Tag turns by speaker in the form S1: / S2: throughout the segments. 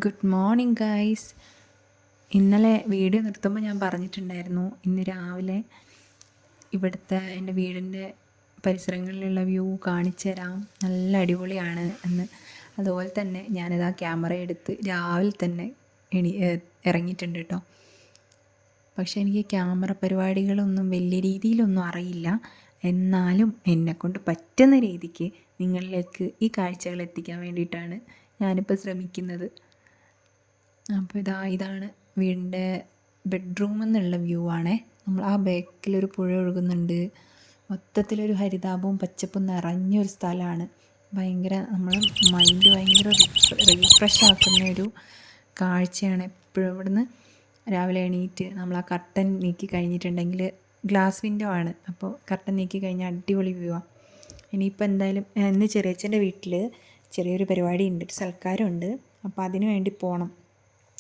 S1: Good morning guys. ഇന്നലെ video നിർത്തുമ്പോൾ ഞാൻ പറഞ്ഞിട്ടുണ്ടായിരുന്നു ഇന്ന് രാവിലെ ഇവിടുത്തെ എൻ്റെ വീടിൻ്റെ പരിസരങ്ങളിലുള്ള വ്യൂ കാണിച്ചു തരാം, നല്ല അടിപൊളിയാണ് എന്ന്. അതുപോലെ തന്നെ ഞാനിതാ ക്യാമറ എടുത്ത് രാവിലെ തന്നെ ഇറങ്ങിയിട്ടുണ്ട് കേട്ടോ. പക്ഷേ എനിക്ക് ക്യാമറ പരിപാടികളൊന്നും വലിയ രീതിയിലൊന്നും അറിയില്ല. എന്നാലും എന്നെക്കൊണ്ട് പറ്റുന്ന രീതിക്ക് നിങ്ങളിലേക്ക് ഈ കാഴ്ചകൾ എത്തിക്കാൻ വേണ്ടിയിട്ടാണ് ഞാനിപ്പോൾ ശ്രമിക്കുന്നത്. അപ്പോൾ ഇതാണ് വീടിൻ്റെ ബെഡ്റൂമിൽ നിന്നുള്ള വ്യൂ ആണേ. നമ്മൾ ആ ബാക്കിലൊരു പുഴ ഒഴുകുന്നുണ്ട്. മൊത്തത്തിലൊരു ഹരിതാപവും പച്ചപ്പും നിറഞ്ഞൊരു സ്ഥലമാണ്. ഭയങ്കര നമ്മൾ മൈൻഡ് ഭയങ്കര റീഫ്രഷ് ആക്കുന്ന ഒരു കാഴ്ചയാണ്. എപ്പോഴും ഇവിടുന്ന് രാവിലെ എണീറ്റ് നമ്മൾ ആ കർട്ടൻ നീക്കി കഴിഞ്ഞിട്ടുണ്ടെങ്കിൽ ഗ്ലാസ് വിൻഡോ ആണ്, അപ്പോൾ കർട്ടൻ നീക്കി കഴിഞ്ഞാൽ അടിപൊളി വ്യൂ ആണ്. ഇനിയിപ്പോൾ എന്തായാലും ഇന്ന് ചെറിയച്ഛൻ്റെ വീട്ടിൽ ചെറിയൊരു പരിപാടി ഉണ്ട്, ഒരു സൽക്കാരമുണ്ട്. അപ്പോൾ അതിന് വേണ്ടി പോകണം.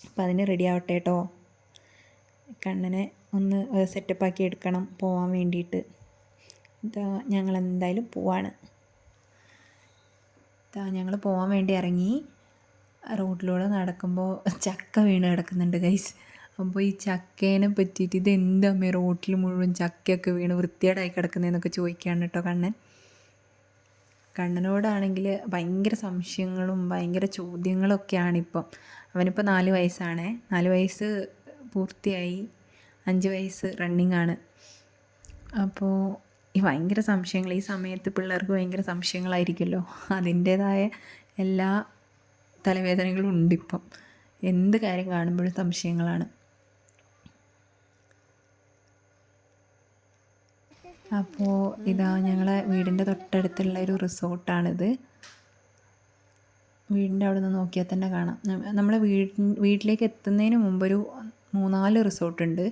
S1: അപ്പോൾ അതിന് റെഡി ആവട്ടെ കേട്ടോ. കണ്ണനെ ഒന്ന് സെറ്റപ്പാക്കി എടുക്കണം പോകാൻ വേണ്ടിയിട്ട്. ഞങ്ങളെന്തായാലും പോവാണ്. ഞങ്ങൾ പോകാൻ വേണ്ടി ഇറങ്ങി. റോഡിലൂടെ നടക്കുമ്പോൾ ചക്ക വീണ് കിടക്കുന്നുണ്ട് ഗൈസ്. അപ്പോൾ ഈ ചക്കേനെ പറ്റിയിട്ട് ഇതെന്താ റോട്ടിൽ മുഴുവൻ ചക്കയൊക്കെ വീണ് വൃത്തികേടായി കിടക്കുന്നതെന്നൊക്കെ ചോദിക്കുകയാണ് കേട്ടോ കണ്ണനോടാണെങ്കിൽ ഭയങ്കര സംശയങ്ങളും ഭയങ്കര ചോദ്യങ്ങളൊക്കെയാണിപ്പം. അവനിപ്പോൾ 4 വയസ്സാണേ. 4 വയസ്സ് പൂർത്തിയായി, 5 വയസ്സ് റണ്ണിങ് ആണ്. അപ്പോൾ ഈ ഭയങ്കര സംശയങ്ങൾ, ഈ സമയത്ത് പിള്ളേർക്ക് ഭയങ്കര സംശയങ്ങളായിരിക്കുമല്ലോ. അതിൻ്റേതായ എല്ലാ തലവേദനകളും ഉണ്ടിപ്പം. എന്ത് കാര്യം കാണുമ്പോഴും സംശയങ്ങളാണ്. അപ്പോൾ ഞങ്ങളെ വീടിൻ്റെ തൊട്ടടുത്തുള്ള ഒരു റിസോർട്ടാണിത്. വീടിൻ്റെ അവിടെ നിന്ന് നോക്കിയാൽ തന്നെ കാണാം. നമ്മളെ വീട്ടിലേക്ക് എത്തുന്നതിന് മുമ്പൊരു 3-4 റിസോർട്ടുണ്ട്.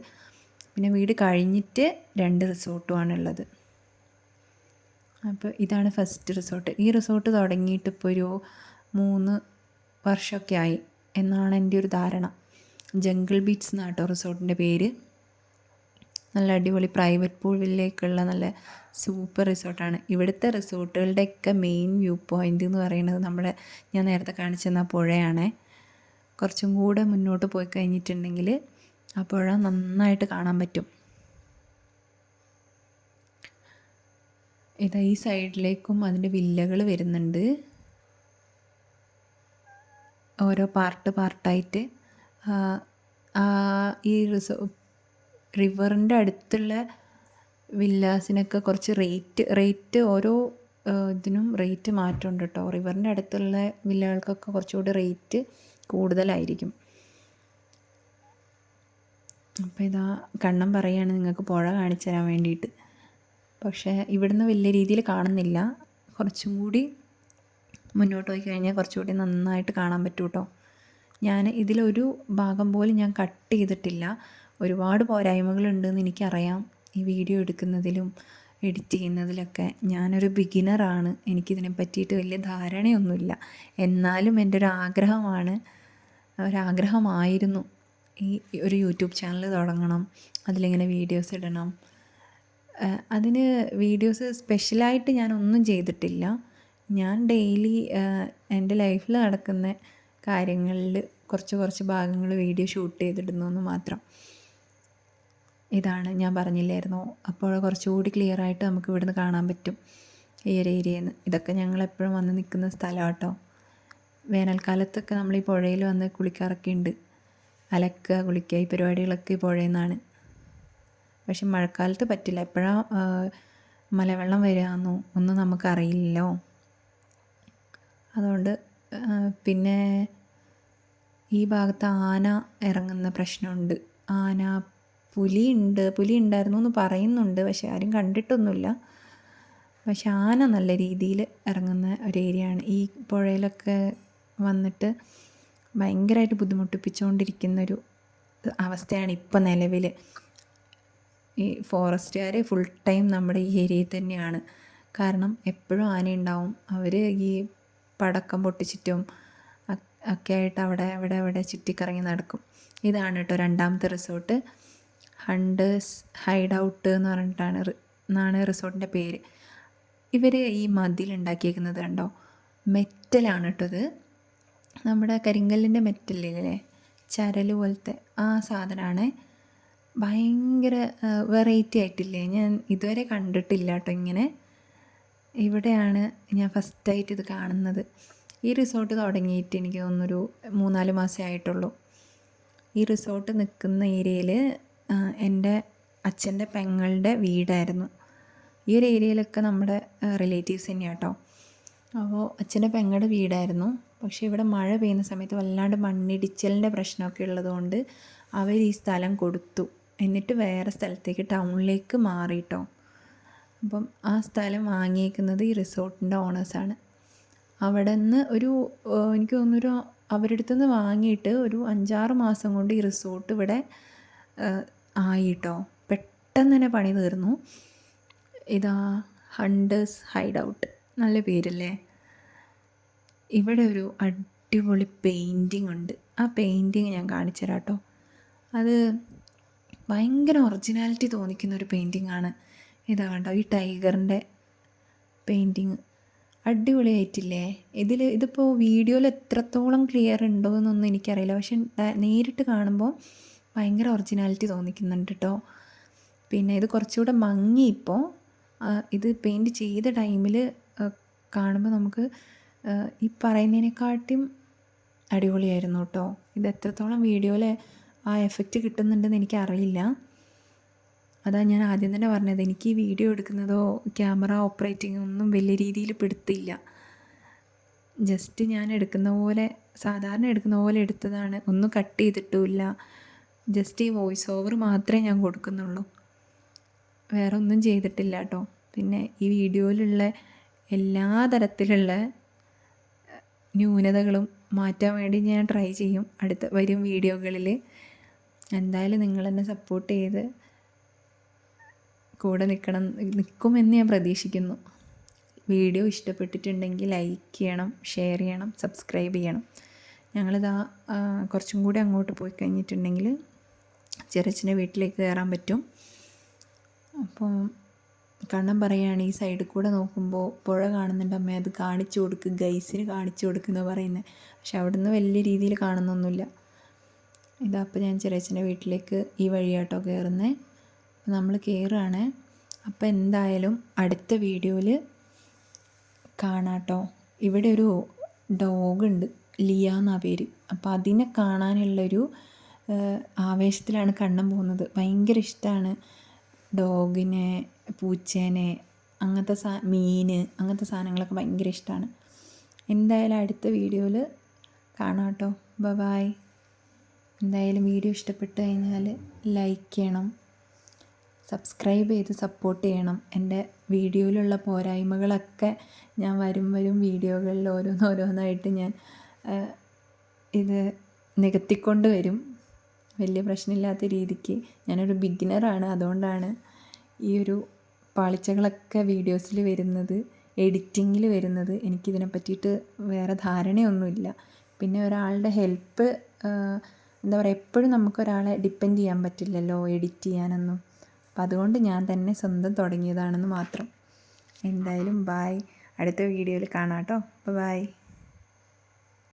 S1: പിന്നെ വീട് കഴിഞ്ഞിട്ട് 2 റിസോർട്ടുമാണുള്ളത്. അപ്പോൾ ഇതാണ് ഫസ്റ്റ് റിസോർട്ട്. ഈ റിസോർട്ട് തുടങ്ങിയിട്ട് ഇപ്പോൾ ഒരു 3 വർഷമൊക്കെ ആയി എന്നാണ് എൻ്റെ ഒരു ധാരണ. ജംഗിൾ ബീച്ച് എന്നാണ് കേട്ടോ റിസോർട്ടിൻ്റെ പേര്. നല്ല അടിപൊളി പ്രൈവറ്റ് പൂളിലേക്കുള്ള നല്ല സൂപ്പർ റിസോർട്ടാണ്. ഇവിടുത്തെ റിസോർട്ടുകളുടെയൊക്കെ മെയിൻ വ്യൂ പോയിൻ്റ് എന്ന് പറയുന്നത് നമ്മുടെ ഞാൻ നേരത്തെ കാണിച്ചെന്ന പുഴയാണ്. കുറച്ചും കൂടെ മുന്നോട്ട് പോയി കഴിഞ്ഞിട്ടുണ്ടെങ്കിൽ ആ പുഴ നന്നായിട്ട് കാണാൻ പറ്റും. ഈ സൈഡിലേക്കും അതിൻ്റെ വില്ലകൾ വരുന്നുണ്ട്, ഓരോ പാർട്ടായിട്ട്. ഈ റിവറിൻ്റെ അടുത്തുള്ള വില്ലാസിനൊക്കെ കുറച്ച് റേറ്റ് ഓരോ ഇതിനും റേറ്റ് മാറ്റമുണ്ട് കേട്ടോ. റിവറിൻ്റെ അടുത്തുള്ള വില്ലകൾക്കൊക്കെ കുറച്ചുകൂടി റേറ്റ് കൂടുതലായിരിക്കും. അപ്പോൾ കണ്ണൻ പറയുകയാണ് നിങ്ങൾക്ക് പുഴ കാണിച്ചു തരാൻ വേണ്ടിയിട്ട്. പക്ഷേ ഇവിടുന്ന് വലിയ രീതിയിൽ കാണുന്നില്ല. കുറച്ചും കൂടി മുന്നോട്ട് പോയി കഴിഞ്ഞാൽ കുറച്ചുകൂടി നന്നായിട്ട് കാണാൻ പറ്റും കേട്ടോ. ഞാൻ ഇതിലൊരു ഭാഗം പോലും ഞാൻ കട്ട് ചെയ്തിട്ടില്ല. ഒരുപാട് പോരായ്മകളുണ്ടെന്ന് എനിക്കറിയാം ഈ വീഡിയോ എടുക്കുന്നതിലും എഡിറ്റ് ചെയ്യുന്നതിലൊക്കെ. ഞാനൊരു ബിഗിനറാണ്, എനിക്കിതിനെ പറ്റിയിട്ട് വലിയ ധാരണയൊന്നുമില്ല. എന്നാലും എൻ്റെ ഒരാഗ്രഹമായിരുന്നു ഈ ഒരു യൂട്യൂബ് ചാനൽ തുടങ്ങണം, അതിലിങ്ങനെ വീഡിയോസ് ഇടണം. അതിന് വീഡിയോസ് സ്പെഷ്യലായിട്ട് ഞാനൊന്നും ചെയ്തിട്ടില്ല. ഞാൻ ഡെയിലി എൻ്റെ ലൈഫിൽ നടക്കുന്ന കാര്യങ്ങളിൽ കുറച്ച് ഭാഗങ്ങൾ വീഡിയോ ഷൂട്ട് ചെയ്തിടുന്നു എന്ന് മാത്രം. ഇതാണ് ഞാൻ പറഞ്ഞില്ലായിരുന്നോ, അപ്പോൾ കുറച്ചുകൂടി ക്ലിയർ ആയിട്ട് നമുക്ക് ഇവിടുന്ന് കാണാൻ പറ്റും ഈ ഒരു ഏരിയയിൽ നിന്ന്. ഇതൊക്കെ ഞങ്ങളെപ്പോഴും വന്ന് നിൽക്കുന്ന സ്ഥലമാണ് കേട്ടോ. വേനൽക്കാലത്തൊക്കെ നമ്മൾ ഈ പുഴയിൽ വന്ന് കുളിക്കാറൊക്കെ ഉണ്ട്. അലക്കുക, കുളിക്കുക, ഈ പരിപാടികളൊക്കെ ഈ പുഴയിൽ നിന്നാണ്. പക്ഷെ മഴക്കാലത്ത് പറ്റില്ല. എപ്പോഴാണ് മലവെള്ളം വരികയെന്നോ ഒന്നും നമുക്കറിയില്ലല്ലോ. അതുകൊണ്ട് പിന്നെ ഈ ഭാഗത്ത് ആന ഇറങ്ങുന്ന പ്രശ്നമുണ്ട്. പുലി ഉണ്ടായിരുന്നു എന്ന് പറയുന്നുണ്ട്, പക്ഷെ ആരും കണ്ടിട്ടൊന്നുമില്ല. പക്ഷെ ആന നല്ല രീതിയിൽ ഇറങ്ങുന്ന ഒരു ഏരിയയാണ്. ഈ പുഴയിലൊക്കെ വന്നിട്ട് ഭയങ്കരമായിട്ട് ബുദ്ധിമുട്ടിപ്പിച്ചുകൊണ്ടിരിക്കുന്നൊരു അവസ്ഥയാണ് ഇപ്പം നിലവിൽ. ഈ ഫോറസ്റ്റുകാർ ഫുൾ ടൈം നമ്മുടെ ഈ ഏരിയയിൽ തന്നെയാണ്. കാരണം എപ്പോഴും ആനയുണ്ടാവും. അവർ ഈ പടക്കം പൊട്ടിച്ചിട്ടും ഒക്കെ ആയിട്ട് അവിടെ ചുറ്റിക്കറങ്ങി നടക്കും. ഇതാണ് കേട്ടോ രണ്ടാമത്തെ റിസോർട്ട്. ഹണ്ടേഴ്സ് ഹൈഡ് ഔട്ട് എന്ന് പറഞ്ഞിട്ടാണ് റിസോർട്ടിൻ്റെ പേര്. ഇവർ ഈ മതിലുണ്ടാക്കിയേക്കുന്നത് കണ്ടോ, മെറ്റലാണ് കേട്ടോ ഇത്. നമ്മുടെ കരിങ്കല്ലിൻ്റെ മെറ്റലില്ലേ, ചരൽ പോലത്തെ ആ സാധനമാണ്. ഭയങ്കര വെറൈറ്റി ആയിട്ടില്ലേ, ഞാൻ ഇതുവരെ കണ്ടിട്ടില്ല കേട്ടോ ഇങ്ങനെ. ഇവിടെയാണ് ഞാൻ ഫസ്റ്റായിട്ട് ഇത് കാണുന്നത്. ഈ റിസോർട്ട് തുടങ്ങിയിട്ട് എനിക്ക് തോന്നുന്നൊരു 3-4 മാസമേ ആയിട്ടുള്ളൂ. ഈ റിസോർട്ട് നിൽക്കുന്ന ഏരിയയിൽ എൻ്റെ അച്ഛൻ്റെ പെങ്ങളുടെ വീടായിരുന്നു. ഈ ഒരു ഏരിയയിലൊക്കെ നമ്മുടെ റിലേറ്റീവ്സ് തന്നെയാണ് കേട്ടോ. അപ്പോൾ അച്ഛൻ്റെ പെങ്ങളുടെ വീടായിരുന്നു. പക്ഷേ ഇവിടെ മഴ പെയ്യുന്ന സമയത്ത് വല്ലാണ്ട് മണ്ണിടിച്ചലിൻ്റെ പ്രശ്നമൊക്കെ ഉള്ളതുകൊണ്ട് അവർ ഈ സ്ഥലം കൊടുത്തു. എന്നിട്ട് വേറെ സ്ഥലത്തേക്ക് ടൗണിലേക്ക് മാറിയിട്ടോ. അപ്പം ആ സ്ഥലം വാങ്ങിയേക്കുന്നത് ഈ റിസോർട്ടിൻ്റെ ഓണേഴ്സാണ്. അവിടെ നിന്ന് എനിക്ക് തോന്നുന്നൊരു അവരുടെ അടുത്ത് നിന്ന് വാങ്ങിയിട്ട് ഒരു 5-6 മാസം കൊണ്ട് ഈ റിസോർട്ട് ഇവിടെ ആയിട്ടോ. പെട്ടെന്ന് തന്നെ പണി തീർന്നു. ഇതാ ഹണ്ടേഴ്സ് ഹൈഡ് ഔട്ട്, നല്ല പേരല്ലേ. ഇവിടെ ഒരു അടിപൊളി പെയിൻറ്റിങ് ഉണ്ട്. ആ പെയിൻറ്റിങ് ഞാൻ കാണിച്ചു തരാം കേട്ടോ. അത് ഭയങ്കര ഒറിജിനാലിറ്റി തോന്നിക്കുന്ന ഒരു പെയിൻറ്റിങ് ആണ്. ഇതാ കണ്ടോ, ഈ ടൈഗറിൻ്റെ പെയിൻറ്റിങ് അടിപൊളിയായിട്ടില്ലേ. ഇതിപ്പോൾ വീഡിയോയിൽ എത്രത്തോളം ക്ലിയർ ഉണ്ടോ എന്നൊന്നും എനിക്കറിയില്ല, പക്ഷെ നേരിട്ട് കാണുമ്പോൾ ഭയങ്കര ഒറിജിനാലിറ്റി തോന്നിക്കുന്നുണ്ട് കേട്ടോ. പിന്നെ ഇത് കുറച്ചുകൂടെ മങ്ങി ഇപ്പോൾ. ഇത് പെയിൻറ്റ് ചെയ്ത ടൈമിൽ കാണുമ്പോൾ നമുക്ക് ഈ പറയുന്നതിനെക്കാട്ടും അടിപൊളിയായിരുന്നു കേട്ടോ. ഇത് എത്രത്തോളം വീഡിയോയിൽ ആ എഫക്റ്റ് കിട്ടുന്നുണ്ടെന്ന് എനിക്കറിയില്ല. അതാ ഞാൻ ആദ്യം തന്നെ പറഞ്ഞത്, എനിക്ക് ഈ വീഡിയോ എടുക്കുന്നതോ ക്യാമറ ഓപ്പറേറ്റിംഗ് ഒന്നും വലിയ രീതിയിൽ പിടുത്തില്ല. ജസ്റ്റ് ഞാൻ എടുക്കുന്ന പോലെ, സാധാരണ എടുക്കുന്ന പോലെ എടുത്തതാണ്. ഒന്നും കട്ട് ചെയ്തിട്ടുമില്ല. ജസ്റ്റ് ഈ വോയിസ് ഓവർ മാത്രമേ ഞാൻ കൊടുക്കുന്നുള്ളൂ, വേറെ ഒന്നും ചെയ്തിട്ടില്ല കേട്ടോ. പിന്നെ ഈ വീഡിയോയിലുള്ള എല്ലാ തരത്തിലുള്ള ന്യൂനതകളും മാറ്റാൻ വേണ്ടി ഞാൻ ട്രൈ ചെയ്യും വരും വീഡിയോകളിൽ. എന്തായാലും നിങ്ങളെന്നെ സപ്പോർട്ട് ചെയ്ത് കൂടെ നിൽക്കുമെന്ന് ഞാൻ പ്രതീക്ഷിക്കുന്നു. വീഡിയോ ഇഷ്ടപ്പെട്ടിട്ടുണ്ടെങ്കിൽ ലൈക്ക് ചെയ്യണം, ഷെയർ ചെയ്യണം, സബ്സ്ക്രൈബ് ചെയ്യണം. ഞങ്ങളിതാ കുറച്ചും കൂടി അങ്ങോട്ട് പോയി കഴിഞ്ഞിട്ടുണ്ടെങ്കിൽ ചെറിയച്ഛൻ്റെ വീട്ടിലേക്ക് കയറാൻ പറ്റും. അപ്പോൾ കണ്ണൻ പറയുകയാണ്, ഈ സൈഡിൽ കൂടെ നോക്കുമ്പോൾ പുഴ കാണുന്നുണ്ട് അമ്മേ, അത് കാണിച്ചു കൊടുക്ക്, ഗൈസിന് കാണിച്ചു കൊടുക്കുന്ന പറയുന്നത്. പക്ഷെ അവിടുന്ന് വലിയ രീതിയിൽ കാണുന്നൊന്നുമില്ല. ഇതാ അപ്പോൾ ഞാൻ ചെറിയച്ഛൻ്റെ വീട്ടിലേക്ക് ഈ വഴിയാട്ടോ കയറുന്നത്. നമ്മൾ കയറുകയാണ്. അപ്പോൾ എന്തായാലും അടുത്ത വീഡിയോയിൽ കാണാട്ടോ. ഇവിടെ ഒരു ഡോഗുണ്ട്, ലിയ എന്നാണ് പേര്. അപ്പോൾ അതിനെ കാണാനുള്ളൊരു ആവേശത്തിലാണ് കണ്ണൻ പോകുന്നത്. ഭയങ്കര ഇഷ്ടമാണ് ഡോഗിനെ, പൂച്ചേനെ, അങ്ങനത്തെ മീൻ, അങ്ങനത്തെ സാധനങ്ങളൊക്കെ ഭയങ്കര ഇഷ്ടമാണ്. എന്തായാലും അടുത്ത വീഡിയോയിൽ കാണാം കേട്ടോ. ബൈ. എന്തായാലും വീഡിയോ ഇഷ്ടപ്പെട്ട് കഴിഞ്ഞാൽ ലൈക്ക് ചെയ്യണം, സബ്സ്ക്രൈബ് ചെയ്ത് സപ്പോർട്ട് ചെയ്യണം. എൻ്റെ വീഡിയോയിലുള്ള പോരായ്മകളൊക്കെ ഞാൻ വരും വീഡിയോകളിൽ ഓരോന്നായിട്ട് ഞാൻ ഇത് നികത്തിക്കൊണ്ട് വരും. വലിയ പ്രശ്നമില്ലാത്ത രീതിക്ക്. ഞാനൊരു ബിഗിനറാണ്, അതുകൊണ്ടാണ് ഈ ഒരു പാളിച്ചകളൊക്കെ വീഡിയോസിൽ വരുന്നത്, എഡിറ്റിങ്ങിൽ വരുന്നത്. എനിക്കിതിനെ പറ്റിയിട്ട് വേറെ ധാരണയൊന്നുമില്ല. പിന്നെ ഒരാളുടെ ഹെൽപ്പ് എന്താ പറയുക, എപ്പോഴും നമുക്കൊരാളെ ഡിപ്പെൻഡ് ചെയ്യാൻ പറ്റില്ലല്ലോ എഡിറ്റ് ചെയ്യാനൊന്നും. അപ്പം അതുകൊണ്ട് ഞാൻ തന്നെ സ്വന്തം തുടങ്ങിയതാണെന്ന് മാത്രം. എന്തായാലും ബായ്. അടുത്ത വീഡിയോയിൽ കാണാം കേട്ടോ. ബൈ.